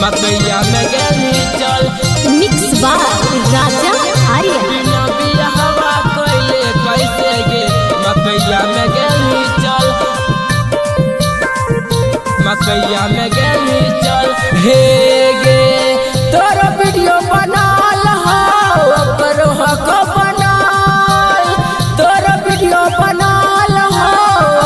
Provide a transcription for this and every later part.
मकैया में गेली चल। मिक्स बार राजा आर्या। बिना बियाहवा कइले कैसे गे मकैया में गेली चल। मकैया में गेली चल। हे गे तोरा वीडियो बनाल हो ओकर हक बनाल। तोरा वीडियो बनाल हो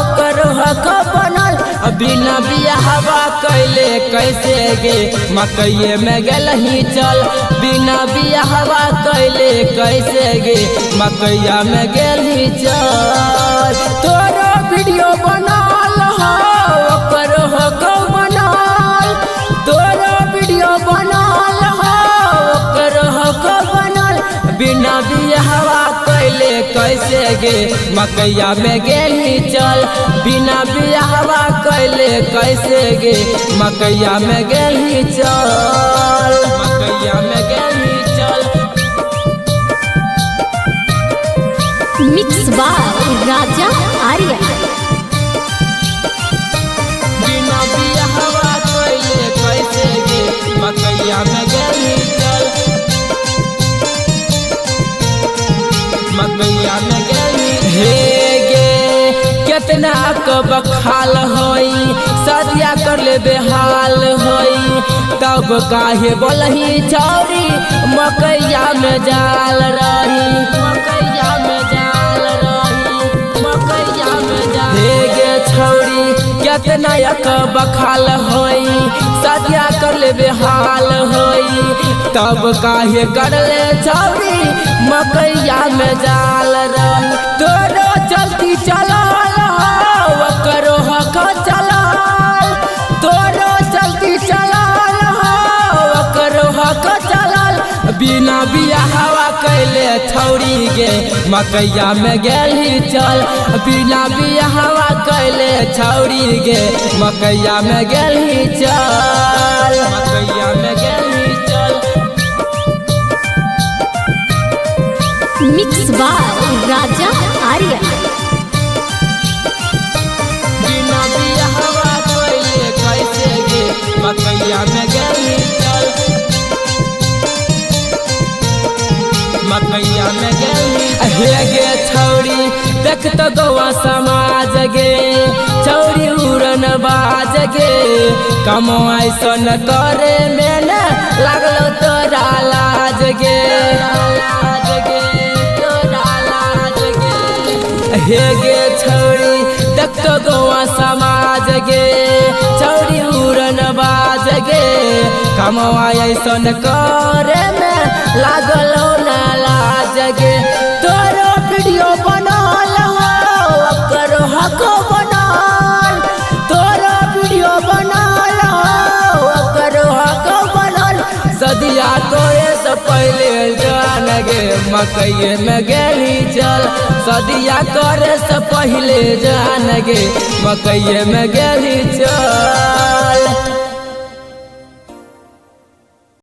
ओकर हक बनाल। बिना बियाहवा कइले कैसे गे मकैये में गेलही चल। बिना बियाहवा कइले कैसे गे मकैया में गेलही चल। तोरा वीडियो बनाल हो ओकर हक बनाल। तोरा वीडियो बनाल हो ओकर हक बनाल। बिना बियाहवा कइले कैसे गे मकैया में गेलही चल। बिना बियाहवा कइले कैसे गे मकैया में गेलही चल। मकैया में गेलही चल। मिक्स बार राजा आर्या। बिना बियाहवा कइले कैसे गे मकैया में गेलही चल। मकैया में गेलही। हे गे कितना कब खाल होई सदिया कर ले बेहाल होई। तब काहे बोलही छौरी मकैया में जाल रही। मकैया में जाल रही। मकैया में जाल। हे गे छौरी कितना कब खाल होई सदिया कर ले बेहाल होई। तब काहे कर ले छौरी मकैया में जाल रही। तोरो चलती चलाल हो करो हक चलाल। तोरो चलती चलाल हो करो हक चलाल। बिना बियाहवा कइले छौरी गे मकैया में गेलही चल। बिना बियाहवा कइले छौरी गे मकैया में गेलही चल। मकैया में गेलही चल। मिक्स बार राजा आर्या। बिना बियाहवा कइले कैसे गे मकैया में गेलही चल। मकैया में गेलही। हे गे छौरी देख तो गौवा समाज गे छौरी उड़न बाज गे। कमो ऐसन करे में न लागलो तोरा लाज गे। लाज गे तोरा लाज गे। हे गे छौरी देख तो गौवा समाज गे छौरी उड़न बाज गे। कमो ऐसन करे में लागलो न लाज गे। तोरो वीडियो बनाल हो ओकर हक बनाल। तोरो वीडियो बनाल हो ओकर हक बनाल। सदिया करे से पहले जान गे मकैये में गेलही चल। सदिया करे से पहले जान गे मकैये में गेलही चल।